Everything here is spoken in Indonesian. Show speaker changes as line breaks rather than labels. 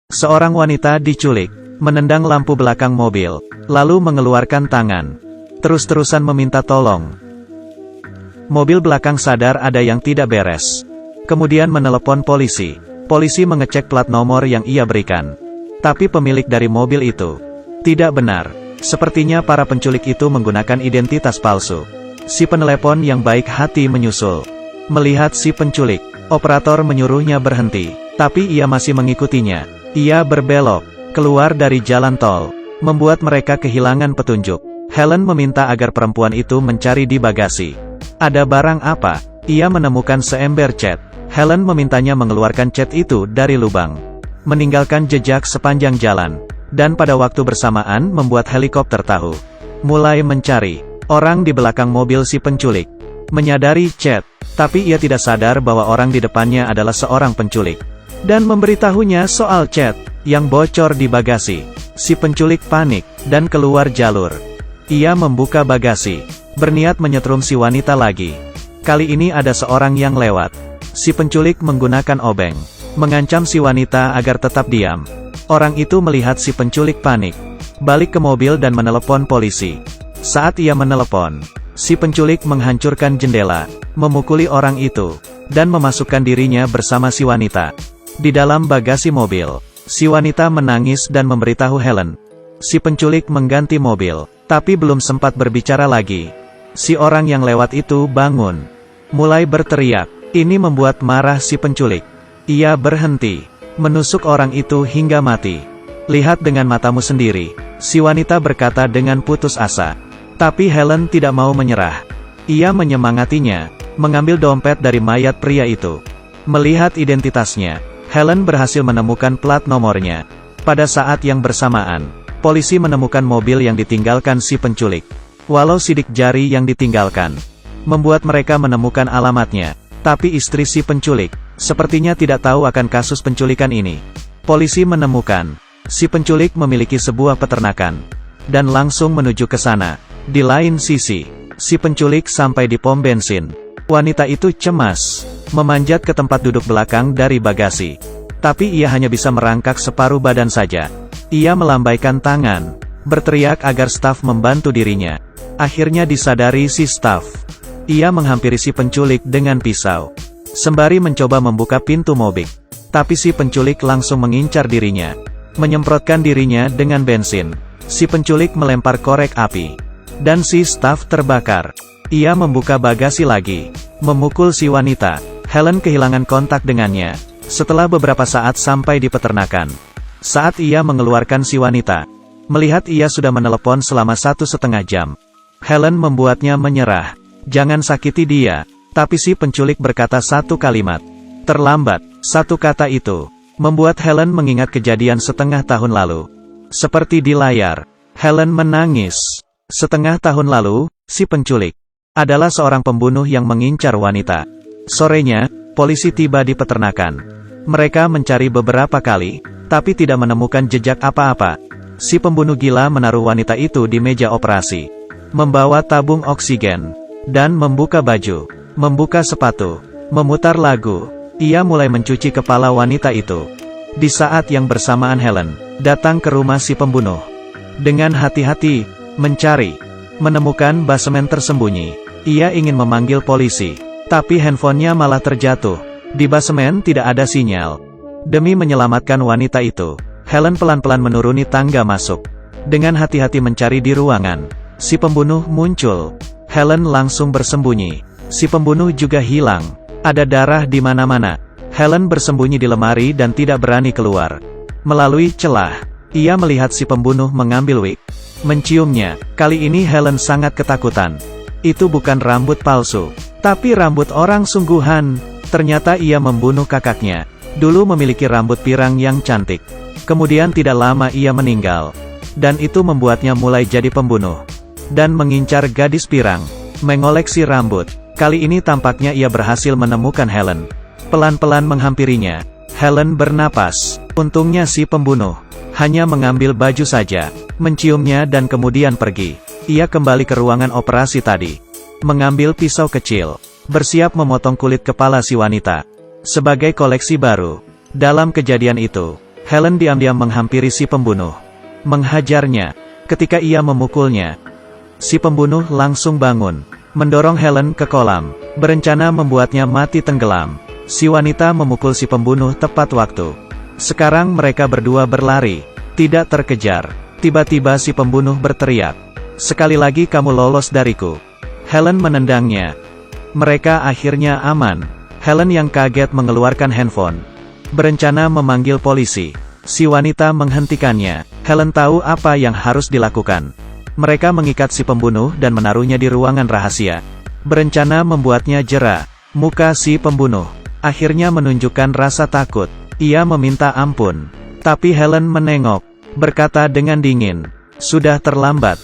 Seorang wanita diculik, menendang lampu belakang mobil, lalu mengeluarkan tangan. Terus-terusan meminta tolong. Mobil belakang sadar ada yang tidak beres. Kemudian menelepon polisi. Polisi mengecek plat nomor yang ia berikan. Tapi pemilik dari mobil itu tidak benar. Sepertinya para penculik itu menggunakan identitas palsu. Si penelepon yang baik hati menyusul. Melihat si penculik, operator menyuruhnya berhenti. Tapi ia masih mengikutinya. Ia berbelok keluar dari jalan tol, membuat mereka kehilangan petunjuk. Helen meminta agar perempuan itu mencari di bagasi. Ada barang apa? Ia menemukan seember cat. Helen memintanya mengeluarkan cat itu dari lubang. Meninggalkan jejak sepanjang jalan. Dan pada waktu bersamaan membuat helikopter tahu. Mulai mencari orang di belakang mobil si penculik. Menyadari cat, tapi ia tidak sadar bahwa orang di depannya adalah seorang penculik. Dan memberitahunya soal cat yang bocor di bagasi. Si penculik panik dan keluar jalur. Ia membuka bagasi, berniat menyetrum si wanita lagi. Kali ini ada seorang yang lewat. Si penculik menggunakan obeng, mengancam si wanita agar tetap diam. Orang itu melihat si penculik panik, balik ke mobil dan menelepon polisi. Saat ia menelepon, si penculik menghancurkan jendela, memukuli orang itu, dan memasukkan dirinya bersama si wanita. Di dalam bagasi mobil, si wanita menangis dan memberitahu Helen. Si penculik mengganti mobil. Tapi belum sempat berbicara lagi. Si orang yang lewat itu bangun. Mulai berteriak. Ini membuat marah si penculik. Ia berhenti. Menusuk orang itu hingga mati. Lihat dengan matamu sendiri. Si wanita berkata dengan putus asa. Tapi Helen tidak mau menyerah. Ia menyemangatinya. Mengambil dompet dari mayat pria itu. Melihat identitasnya, Helen berhasil menemukan plat nomornya. Pada saat yang bersamaan, polisi menemukan mobil yang ditinggalkan si penculik. Walau sidik jari yang ditinggalkan membuat mereka menemukan alamatnya, tapi istri si penculik sepertinya tidak tahu akan kasus penculikan ini. Polisi menemukan si penculik memiliki sebuah peternakan dan langsung menuju ke sana. Di lain sisi, si penculik sampai di pom bensin. Wanita itu cemas, memanjat ke tempat duduk belakang dari bagasi. Tapi ia hanya bisa merangkak separuh badan saja. Ia melambaikan tangan, berteriak agar staf membantu dirinya. Akhirnya disadari si staf. Ia menghampiri si penculik dengan pisau, sembari mencoba membuka pintu mobil. Tapi si penculik langsung mengincar dirinya, menyemprotkan dirinya dengan bensin. Si penculik melempar korek api, dan si staf terbakar. Ia membuka bagasi lagi, memukul si wanita. Helen kehilangan kontak dengannya, setelah beberapa saat sampai di peternakan. Saat ia mengeluarkan si wanita, melihat ia sudah menelepon selama 1,5 jam. Helen membuatnya menyerah. Jangan sakiti dia. Tapi si penculik berkata satu kalimat. Terlambat. Satu kata itu membuat Helen mengingat kejadian setengah tahun lalu. Seperti di layar, Helen menangis. Setengah tahun lalu, si penculik adalah seorang pembunuh yang mengincar wanita. Sorenya, polisi tiba di peternakan. Mereka mencari beberapa kali, tapi tidak menemukan jejak apa-apa. Si pembunuh gila menaruh wanita itu di meja operasi, membawa tabung oksigen, dan membuka baju, membuka sepatu, memutar lagu. Ia mulai mencuci kepala wanita itu. Di saat yang bersamaan Helen datang ke rumah si pembunuh. Dengan hati-hati, mencari, menemukan basemen tersembunyi. Ia ingin memanggil polisi, tapi handphonenya malah terjatuh. Di basemen tidak ada sinyal. Demi menyelamatkan wanita itu, Helen pelan-pelan menuruni tangga masuk. Dengan hati-hati mencari di ruangan, si pembunuh muncul. Helen langsung bersembunyi. Si pembunuh juga hilang. Ada darah di mana-mana. Helen bersembunyi di lemari dan tidak berani keluar. Melalui celah, ia melihat si pembunuh mengambil wig, menciumnya. Kali ini Helen sangat ketakutan. Itu bukan rambut palsu, tapi rambut orang sungguhan. Ternyata ia membunuh kakaknya. Dulu memiliki rambut pirang yang cantik. Kemudian tidak lama ia meninggal. Dan itu membuatnya mulai jadi pembunuh. Dan mengincar gadis pirang, mengoleksi rambut. Kali ini tampaknya ia berhasil menemukan Helen. Pelan-pelan menghampirinya. Helen bernapas. Untungnya si pembunuh hanya mengambil baju saja, menciumnya dan kemudian pergi. Ia kembali ke ruangan operasi tadi. Mengambil pisau kecil, bersiap memotong kulit kepala si wanita. Sebagai koleksi baru. Dalam kejadian itu, Helen diam-diam menghampiri si pembunuh. Menghajarnya. Ketika ia memukulnya, si pembunuh langsung bangun, mendorong Helen ke kolam, berencana membuatnya mati tenggelam. Si wanita memukul si pembunuh tepat waktu. Sekarang mereka berdua berlari, tidak terkejar. Tiba-tiba si pembunuh berteriak, "Sekali lagi kamu lolos dariku." Helen menendangnya. Mereka akhirnya aman. Helen yang kaget mengeluarkan handphone, berencana memanggil polisi. Si wanita menghentikannya. Helen tahu apa yang harus dilakukan. Mereka mengikat si pembunuh dan menaruhnya di ruangan rahasia, berencana membuatnya jera. Muka si pembunuh akhirnya menunjukkan rasa takut. Ia meminta ampun. Tapi Helen menengok, berkata dengan dingin, "Sudah terlambat.